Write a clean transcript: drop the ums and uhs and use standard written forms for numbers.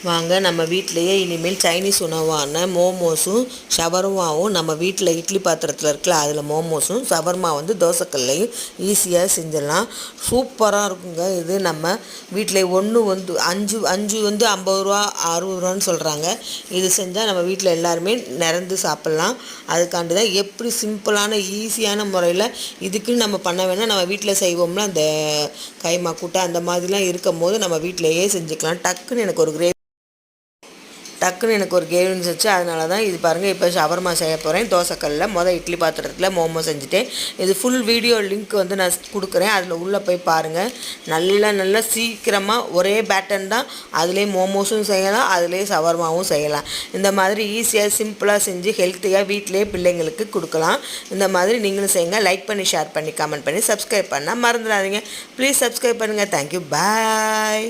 வாங்க நம்ம வீட்டிலையே இனிமேல் சைனீஸ் உணவான மோமோஸும் ஷவர்மாவும் நம்ம வீட்டில் இட்லி பாத்திரத்தில் இருக்குல்ல அதில் மோமோஸும் ஷவர்மா வந்து தோசைக்கல்லையும் ஈஸியாக செஞ்சிடலாம். சூப்பராக இருக்குங்க. இது நம்ம வீட்டில் ஒன்று வந்து அஞ்சு அஞ்சு வந்து 50 ரூபா 60 ரூபான்னு சொல்கிறாங்க. இது செஞ்சால் நம்ம வீட்டில் எல்லாருமே நிறந்து சாப்பிட்லாம். அதுக்காண்டி தான் எப்படி சிம்பிளான ஈஸியான முறையில் இதுக்குன்னு நம்ம பண்ண வேணால் நம்ம வீட்டில் செய்வோம்ல அந்த கைமா கூட்டை அந்த மாதிரிலாம் இருக்கும் போது நம்ம வீட்டிலையே செஞ்சுக்கலாம். டக்குன்னு எனக்கு ஒரு கிரேவி இருந்துச்சு. அதனால தான் இது பாருங்கள். இப்போ ஷவர்மா செய்ய போகிறேன். தோசைக்கல்லில் இட்லி பாத்திரத்தில் மோமோ செஞ்சுட்டேன். இது ஃபுல் வீடியோ லிங்க் வந்து நான் கொடுக்குறேன். அதில் உள்ளே போய் பாருங்கள். நல்லா சீக்கிரமாக ஒரே பேட்டர்ன் தான். அதிலே மோமோஸும் செய்யலாம், அதிலே ஷவர்மாவும் செய்யலாம். இந்த மாதிரி ஈஸியாக சிம்பிளாக செஞ்சு ஹெல்த்தியாக வீட்டிலே பிள்ளைங்களுக்கு கொடுக்கலாம். இந்த மாதிரி நீங்களும் செய்யுங்க. லைக் பண்ணி, ஷேர் பண்ணி, கமெண்ட் பண்ணி, சப்ஸ்கிரைப் பண்ணால் மறந்துடாதீங்க. ப்ளீஸ் சப்ஸ்கிரைப் பண்ணுங்கள். தேங்க்யூ. பாய்.